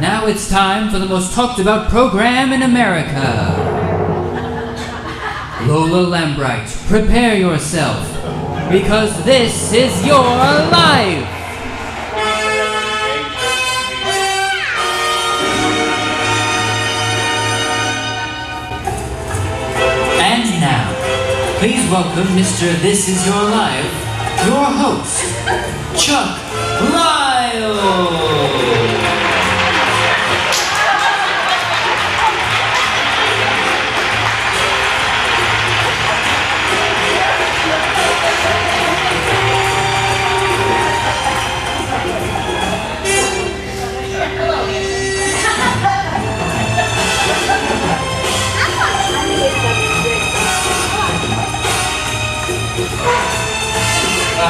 Now it's time for the most talked about program in America. Lola Lambright, prepare yourself, because this is your life. And now, please welcome Mr. This Is Your Life, your host, Chuck Lyle.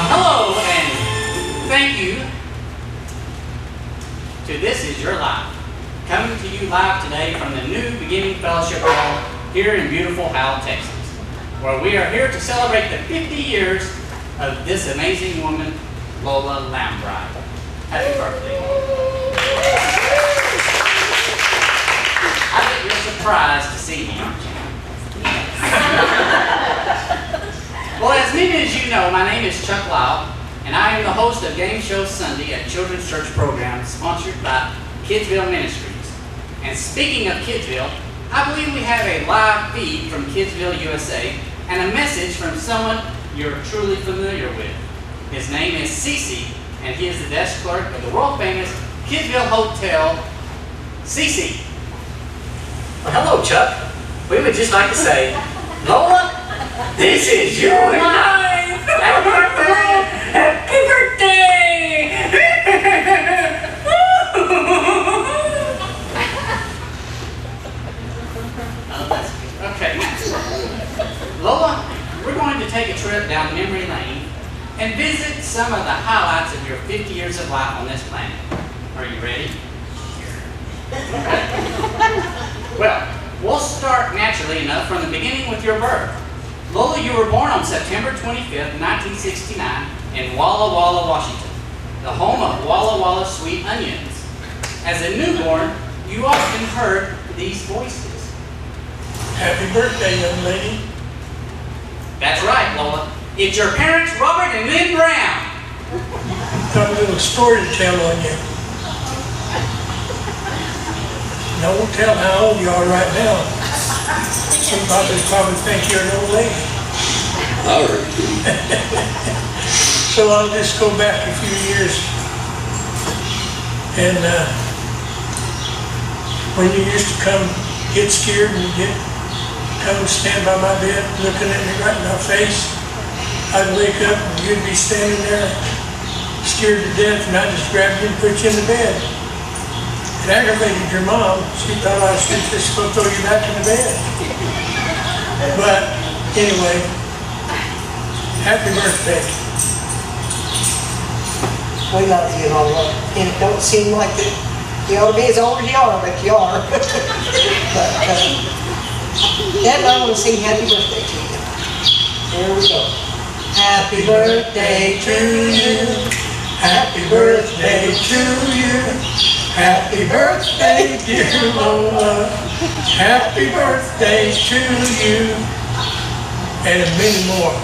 Hello and thank you to This Is Your Life, coming to you live today from the New Beginning Fellowship Hall here in beautiful Howell, Texas, where we are here to celebrate the 50 years of this amazing woman, Lola Lambright. Happy birthday. I bet you're surprised to see me, aren't you? Well, as many as you know, my name is Chuck Lyle, and I am the host of Game Show Sunday, a children's church program sponsored by Kidsville Ministries. And speaking of Kidsville, I believe we have a live feed from Kidsville, USA, and a message from someone you're truly familiar with. His name is Cece, and he is the desk clerk of the world-famous Kidsville Hotel. Cece. Well, hello, Chuck. We would just like to say, Lola, this is your life! Happy birthday! Happy birthday! Oh, that's good. Okay, Lola, we're going to take a trip down memory lane and visit some of the highlights of your 50 years of life on this planet. Are you ready? Okay. Well, we'll start naturally enough from the beginning with your birth. Lola, you were born on September 25th, 1969 in Walla Walla, Washington, the home of Walla Walla Sweet Onions. As a newborn, you often heard these voices. Happy birthday, young lady. That's right, Lola. It's your parents, Robert and Lynn Brown. Got a little story to tell on you. Don't tell how old you are right now. Some probably think you're an old lady. All right. So I'll just go back a few years. And when you used to come get scared and come and stand by my bed looking at me right in my face, I'd wake up and you'd be standing there scared to death, and I'd just grab you and put you in the bed. It aggravated your mom. She thought I was just going to throw you back in the bed. But anyway, happy birthday. We love you, Lola. And it don't seem like that you ought to be as old as you are, but you are. But Dad, I want to sing happy birthday to you. Here we go. Happy birthday to you. Happy birthday to you. Happy birthday, dear Lola. Happy birthday to you. And many more.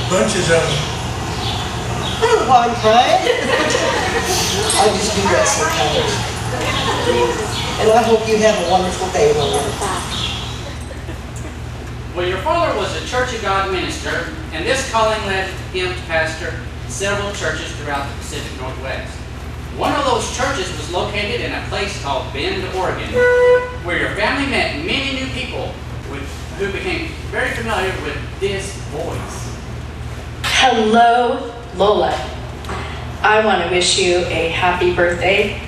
Bunches of them. Oh, I'm crying. I just do that sometimes. And I hope you have a wonderful day, Lola. Well, your father was a Church of God minister, and this calling led him to pastor several churches throughout the Pacific Northwest. One of those churches was located in a place called Bend, Oregon, where your family met many new people who became very familiar with this voice. Hello, Lola. I want to wish you a happy birthday.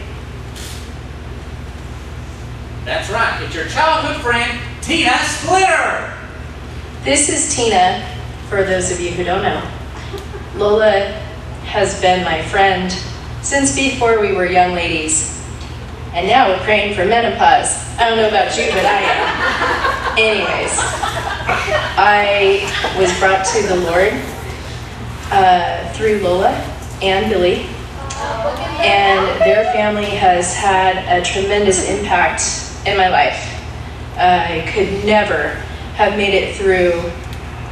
That's right, it's your childhood friend, Tina Splitter. This is Tina, for those of you who don't know. Lola has been my friend since before we were young ladies. And now we're praying for menopause. I don't know about you, but I am. Anyways, I was brought to the Lord through Lola and Billy. and their family has had a tremendous impact in my life. I could never have made it through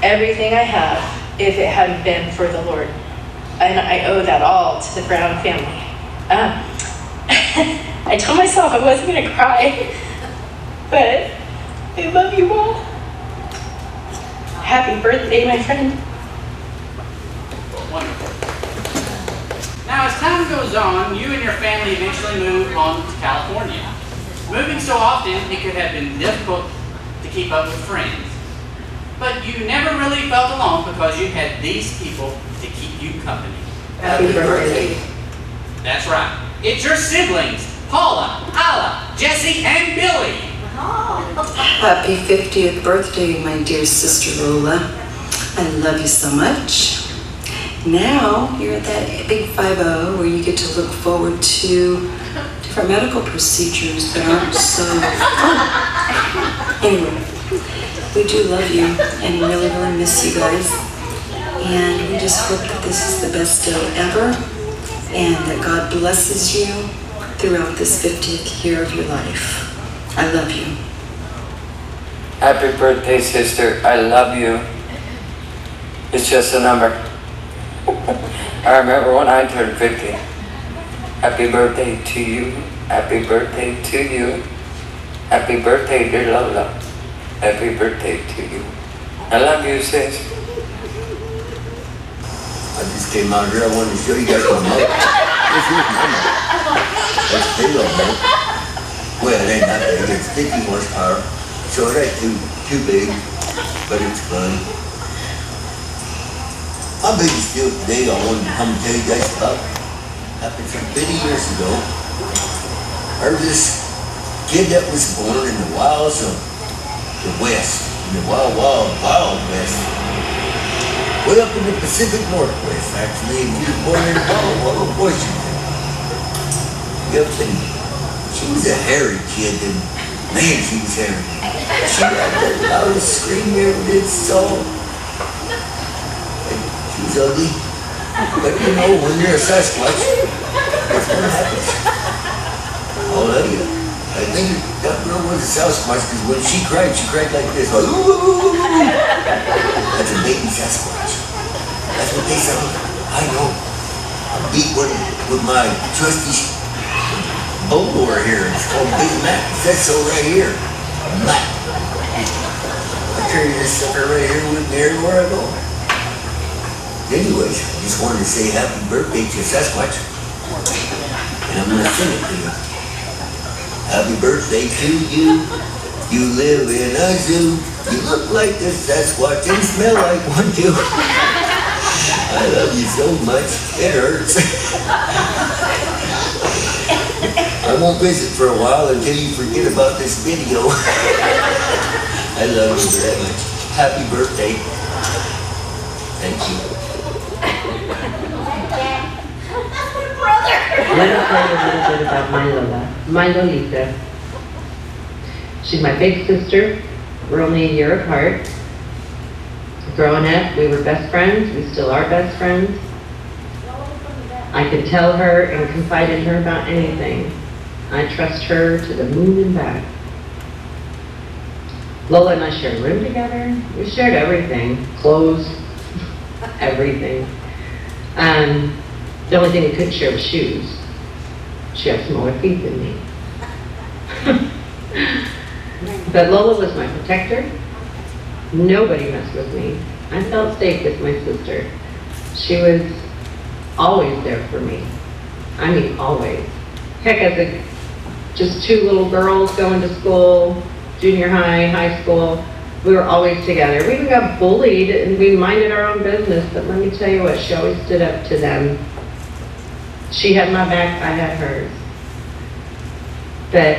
everything I have if it hadn't been for the Lord. And I owe that all to the Brown family. I told myself I wasn't going to cry, but I love you all. Happy birthday, my friend. Wonderful. Now, as time goes on, you and your family eventually moved on to California. Moving so often, it could have been difficult to keep up with friends. But you never really felt alone because you had these people to keep you company. Happy birthday. That's right. It's your siblings, Paula, Ala, Jesse, and Billy. Happy 50th birthday, my dear sister Lola. I love you so much. Now you're at that big 5-0 where you get to look forward to different medical procedures that aren't so fun. Anyway, we do love you and really, really miss you guys. And we just hope that this is the best day ever and that God blesses you throughout this 50th year of your life. I love you. Happy birthday, sister. I love you. It's just a number. I remember when I turned 50. Happy birthday to you. Happy birthday to you. Happy birthday, dear Lola. Happy birthday to you. I love you, sis. I just came out here. I wanted to show you guys my mother. This is my mother. That's Halo, man. Well, it ain't that big. It's 50 horsepower. So it ain't too big, but it's fun. My biggest deal today I wanted to come and tell you guys about happened some 50 years ago. There's this kid that was born in the wilds of the West, in the wild West. Way up in the Pacific Northwest, actually, and he was born in Wild Washington. Yep, and she was a hairy kid, and man, she was hairy. She had the loudest scream you ever did saw. And she was ugly. But you know, when you're a Sasquatch, that's what happens. I'll tell you. I think that girl was a Sasquatch because when she cried like this. Like, ooh. That's a baby Sasquatch. That's what they sound like. I know. I beat one with my trusty bulldozer here. It's called Big Mac. That's so right here. Mac. I carry this sucker right here with me everywhere I go. Anyways, I just wanted to say happy birthday to Sasquatch. And I'm going to sing it to you. Happy birthday to you. You live in a zoo. You look like the Sasquatch and smell like one too. I love you so much. It hurts. I won't visit for a while until you forget about this video. I love you very much. Happy birthday. Thank you. Let me tell you a little bit about my Lola, my Lolita. She's my big sister. We're only a year apart. Growing up, we were best friends. We still are best friends. I could tell her and confide in her about anything. I trust her to the moon and back. Lola and I shared a room together. We shared everything, clothes, everything. The only thing we couldn't share was shoes. She had smaller feet than me. But Lola was my protector. Nobody messed with me. I felt safe with my sister. She was always there for me. I mean, always. Heck, as just two little girls going to school, junior high, high school, we were always together. We even got bullied and we minded our own business, but let me tell you what, she always stood up to them. She had my back, I had hers. But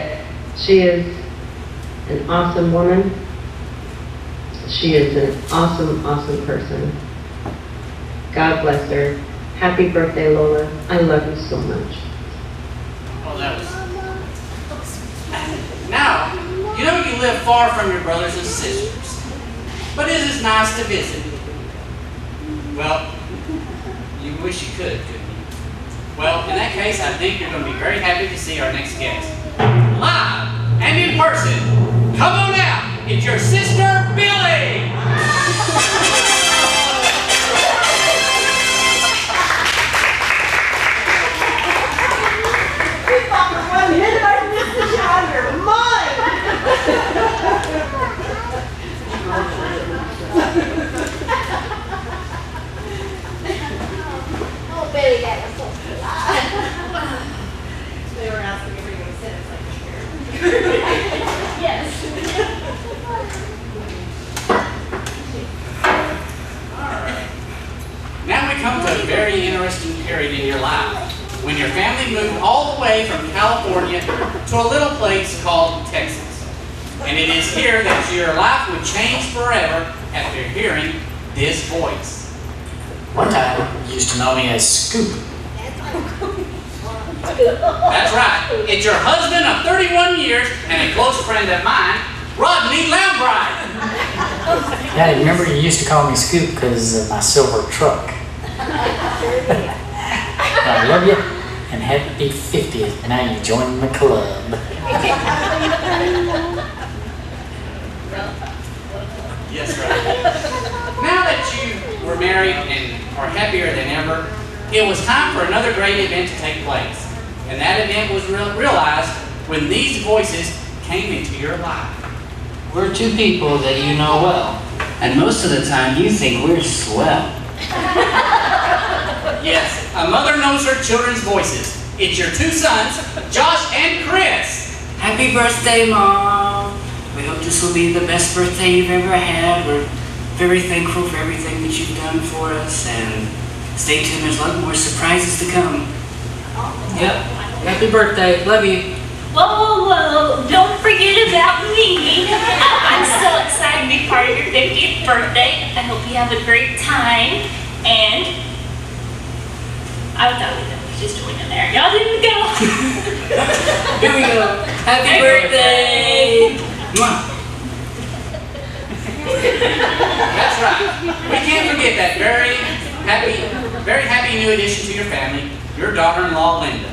she is an awesome woman. She is an awesome, awesome person. God bless her. Happy birthday, Lola. I love you so much. Oh, that was... Now, you know you live far from your brothers and sisters, but it is nice to visit. Well, you wish you could, couldn't you? Well, in that case, I think you're going to be very happy to see our next guest. Live and in person, come on out, it's your sister, Billy! Oh, Billy, that was so cool. They were asking if we were going to sit inside the chair. Yes. Now we come to a very interesting period in your life, when your family moved all the way from California to a little place called Texas. And it is here that your life would change forever after hearing this voice. One time, you used to know me as Scoop. That's right. It's your husband of 31 years and a close friend of mine, Rodney Lambright. Yeah, remember you used to call me Scoop because of my silver truck. I love you and happy 50th. Now you join the club. Yes, right. Now that you were married and are happier than ever, it was time for another great event to take place. And that event was realized when these voices came into your life. We're two people that you know well, and most of the time you think we're swell. Yes, a mother knows her children's voices. It's your two sons, Josh and Chris. Happy birthday, Mom. We hope this will be the best birthday you've ever had. We're very thankful for everything that you've done for us, and stay tuned, there's a lot more surprises to come. Yep. Happy birthday. Love you. Whoa, don't forget about me. I'm so excited to be part of your 50th birthday. I hope you have a great time. And I thought we was just doing it there. Y'all didn't go. Here we go. Happy birthday. Mwah. That's right. We can't forget that very happy new addition to your family, your daughter-in-law, Linda.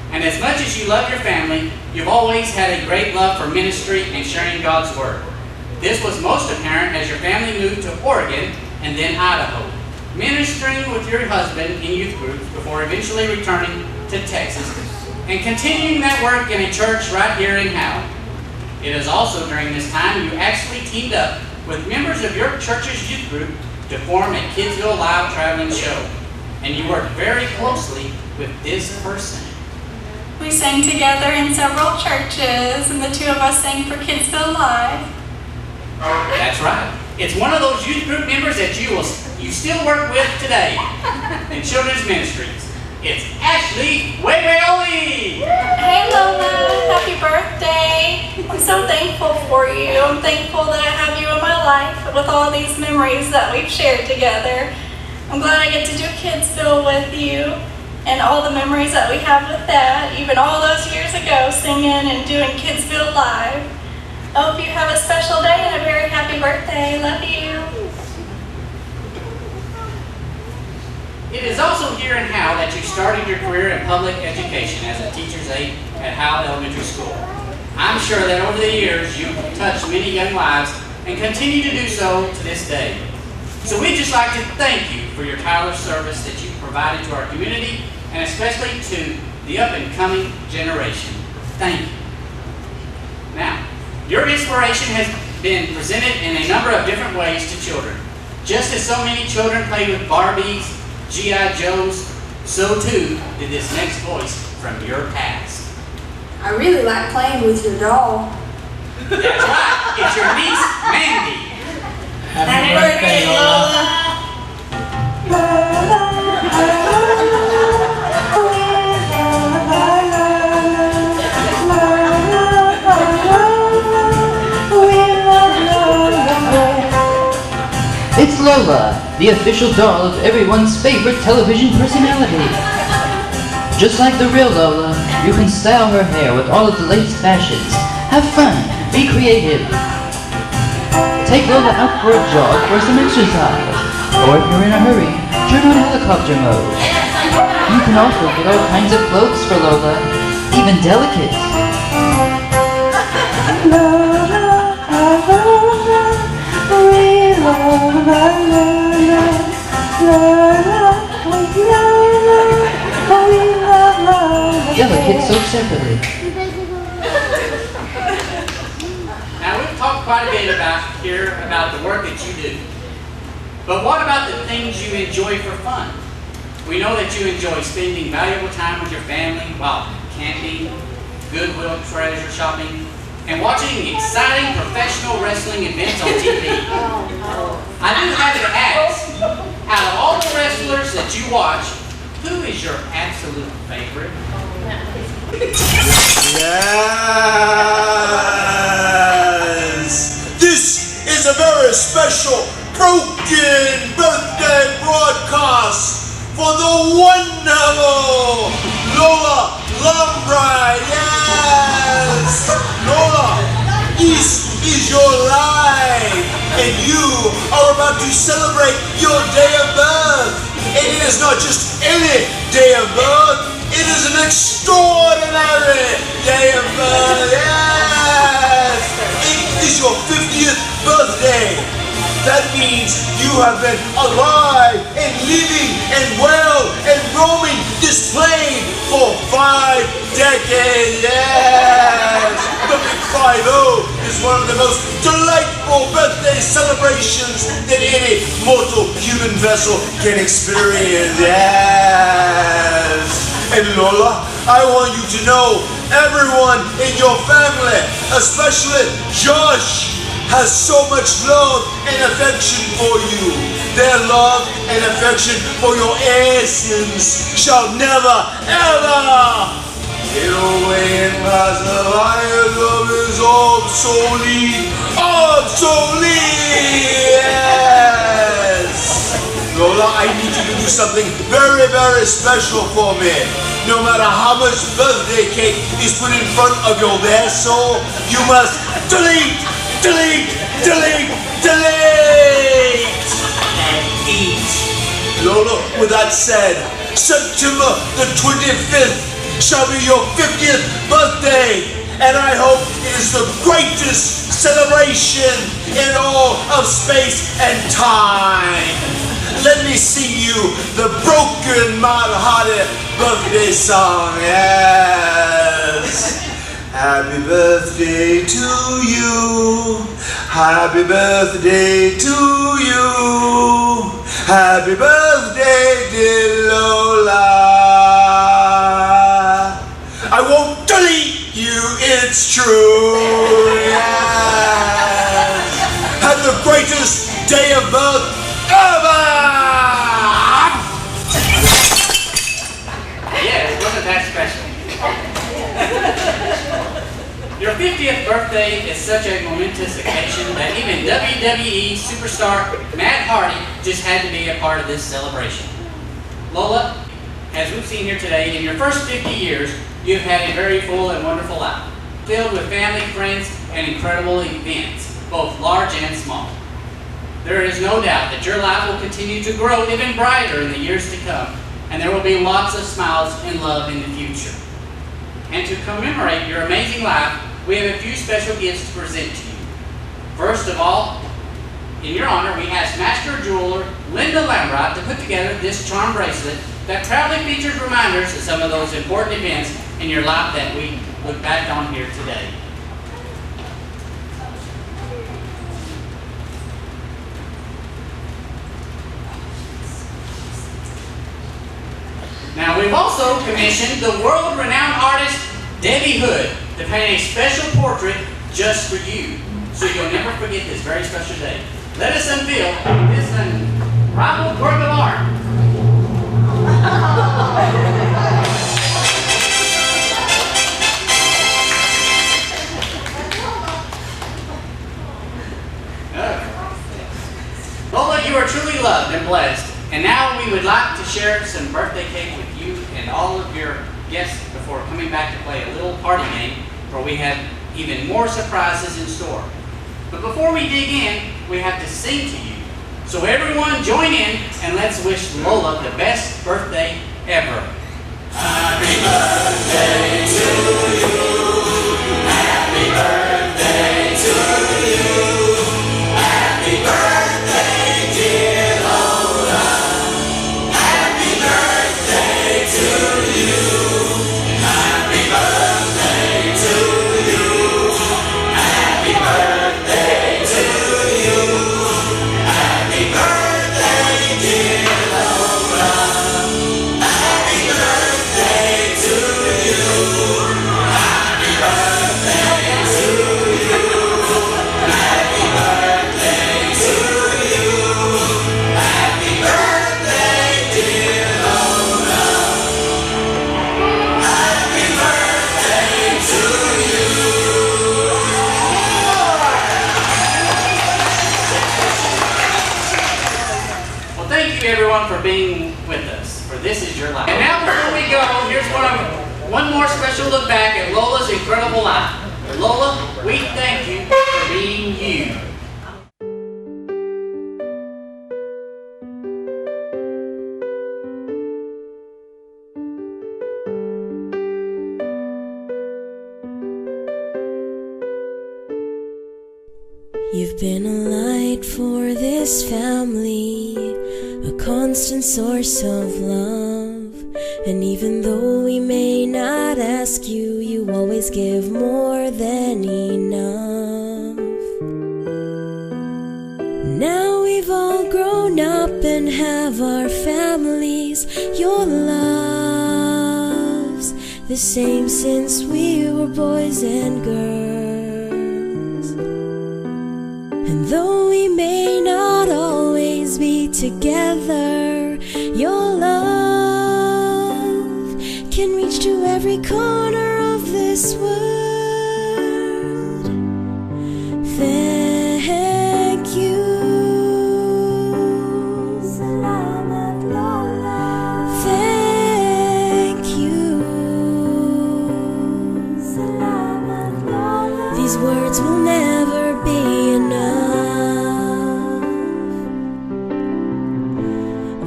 And as much as you love your family, you've always had a great love for ministry and sharing God's Word. This was most apparent as your family moved to Oregon and then Idaho, ministering with your husband in youth groups before eventually returning to Texas and continuing that work in a church right here in Howell. It is also during this time you actually teamed up with members of your church's youth group to form a Kidsville Live traveling show. And you worked very closely with this person. We sang together in several churches, and the two of us sang for Kidsville Live. That's right. It's one of those youth group members that you still work with today in children's ministries. It's Ashley Waywayoly. Hey Lola, happy birthday. I'm so thankful for you. I'm thankful that I have you in my life with all these memories that we've shared together. I'm glad I get to do Kidsville with you and all the memories that we have with that, even all those years ago singing and doing Kidsville Live. I hope you have a special day and a very happy birthday. Love you. It is also here in Howell that you started your career in public education as a teacher's aide at Howell Elementary School. I'm sure that over the years you've touched many young lives and continue to do so to this day. So we'd just like to thank you for your tireless service that you provided to our community and especially to the up-and-coming generation. Thank you. Now, your inspiration has been presented in a number of different ways to children. Just as so many children play with Barbies, G.I. Joes, so too did this next voice from your past. I really like playing with your doll. That's right, it's your niece, Mandy. Happy birthday, Lola. It's Lola, the official doll of everyone's favorite television personality. Just like the real Lola, you can style her hair with all of the latest fashions. Have fun, be creative. Take Lola out for a jog for some exercise. Or if you're in a hurry, turn on helicopter mode. You can also get all kinds of clothes for Lola, even delicates. Delicates sold separately. Now we've talked quite a bit about the work that you do. But what about the things you enjoy for fun? We know that you enjoy spending valuable time with your family while camping, Goodwill treasure shopping, and watching exciting professional wrestling events on TV. I do have to ask, out of all the wrestlers that you watch, who is your absolute favorite? Yes! This is a very special broken birthday broadcast for the wonderful Lola Lambright. Yes! Lola, this is your life, and you are about to celebrate your day of birth. And it is not just any day of birth, it is an extraordinary day of birth. Yes! It is your 50th birthday. That means you have been alive and living and well and roaming this plane for 5 decades. Yes! The Big 5-0 is one of the most delightful birthday celebrations that any mortal human vessel can experience. Yes! And Lola, I want you to know everyone in your family, especially Josh, has so much love and affection for you. Their love and affection for your essence shall never, ever get away. And as the lion love is obsolete, obsolete. Yes! Lola, I need you to do something very, very special for me. No matter how much birthday cake is put in front of your vessel, you must delete, delete, delete, delete, and eat. Lola, with that said, September the 25th shall be your 50th birthday, and I hope it is the greatest celebration in all of space and time. Let me sing you the broken, mad-hearted birthday song. Yes. Happy birthday to you. Happy birthday to you. Happy birthday, dear Lola. I won't delete you, it's true. Yes. Have the greatest day of birth ever. Yes, wasn't that special? Your 50th birthday is such a momentous occasion that even WWE superstar Matt Hardy just had to be a part of this celebration. Lola, as we've seen here today, in your first 50 years, you've had a very full and wonderful life, filled with family, friends, and incredible events, both large and small. There is no doubt that your life will continue to grow even brighter in the years to come, and there will be lots of smiles and love in the future. And to commemorate your amazing life, we have a few special gifts to present to you. First of all, in your honor, we asked Master Jeweler Lola Lambright to put together this charm bracelet that proudly features reminders of some of those important events in your life that we look back on here today. Now, we've also commissioned the world-renowned artist Debbie Hood to paint a special portrait just for you, so you'll never forget this very special day. Let us unveil this unrivaled work of art. Lola, you are truly loved and blessed. And now we would like to share some birthday cake with you and all of your guests before coming back to play a little party game where we have even more surprises in store. But before we dig in, we have to sing to you. So everyone join in and let's wish Lola the best birthday ever. Happy birthday to you. Happy birthday to you. Happy birthday, dear Lola. Happy birthday to you. Happy birthday to you. Happy birthday to you. Happy birthday, dear Lola. Happy birthday to you. Happy birthday to you. Happy birthday to you. Happy birthday, dear Lola. Happy birthday to you. Well, thank you everyone for being with us, for this is your life. And now before we go, here's one more special look back at Lola's incredible life. Lola, we thank you for being you. You've been a light for this family, a constant source of love. And even though we may not ask you, you always give more than enough. Now we've all grown up and have our families. Your love's the same since we were boys and girls. And though we may not always be together, your love can reach to every corner of this world. Thank you. Salamat Lola. Thank you. Salamat Lola. These words will never be enough,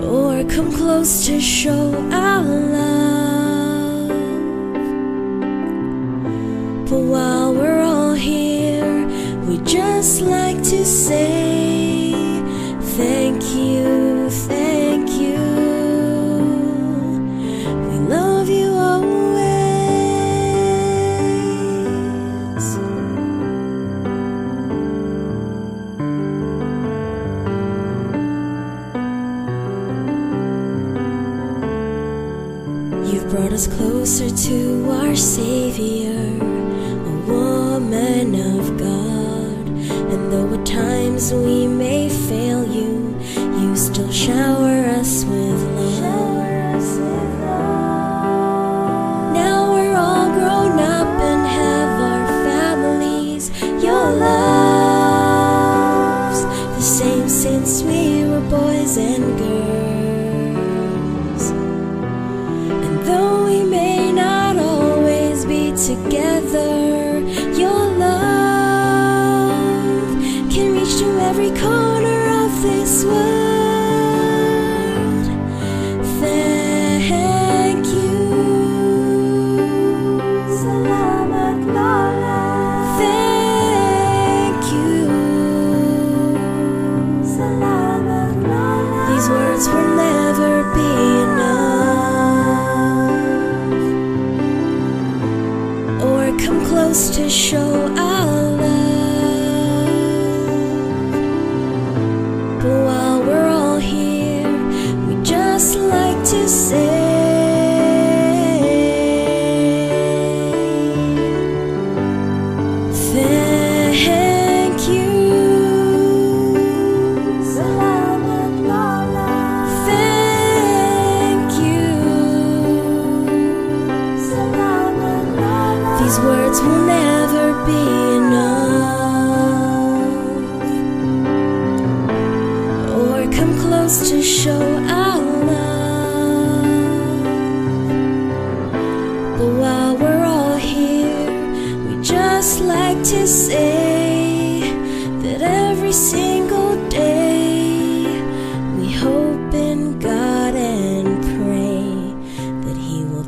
or come close to show our love. But while we're all here, we just like to say thank you, thank you. We love you always. You've brought us closer to our Savior, a woman of God. And though at times we may fail you, you still shower us with love. Now we're all grown up and have our families. Your love's the same since we were boys and girls. And though we may not always be together, your love can reach to every corner of this world. Thank you. Salamat Lola. Thank you. Salamat Lola. These words will never be enough, or come close to show our love. But while we're all here, we just like to say thank you. Salamat Lola. Thank you. Salamat Lola. These words will never be enough, or come close to show our love. But while we're all here, we just like to say that every single day we hope in God and pray that He will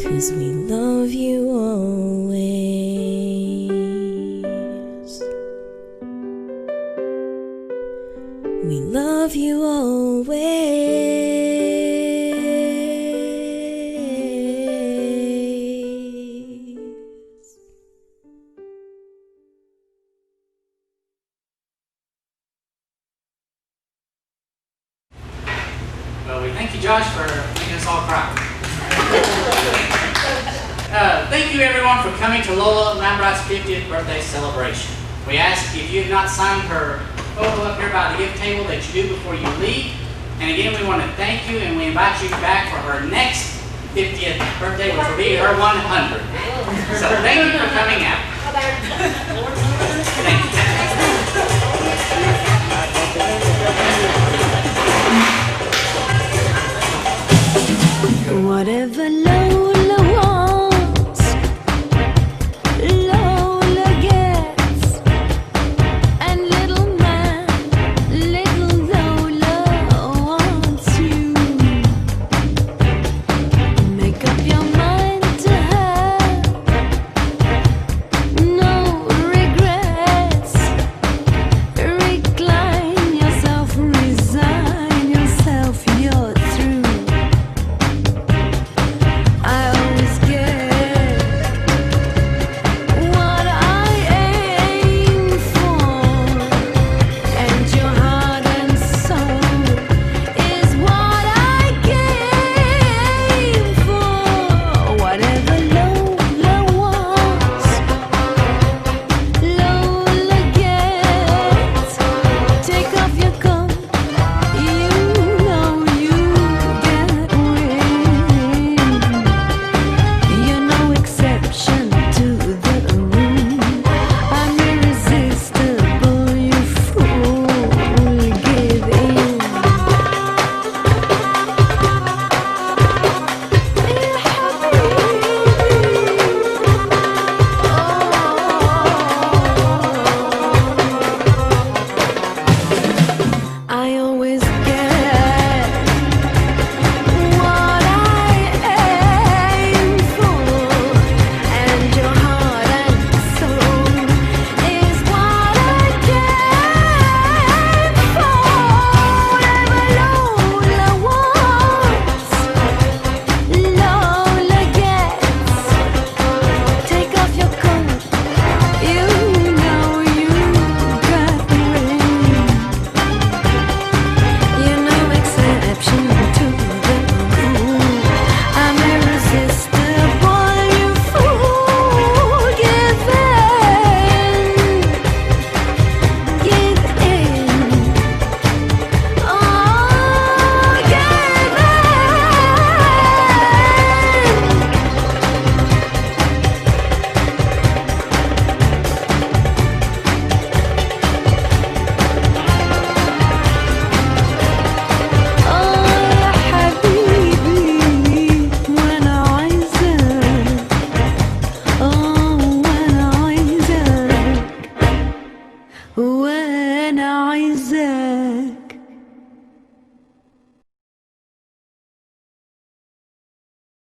'cause we love you always. We love you always. Well, we thank you, Josh, for making us all cry. Thank you, everyone, for coming to Lola Lambright's 50th birthday celebration. We ask if you have not signed her photo up here by the gift table that you do before you leave. And again, we want to thank you, and we invite you back for her next 50th birthday, which will be her 100th. So thank you for coming out. Thank you. Whatever Lola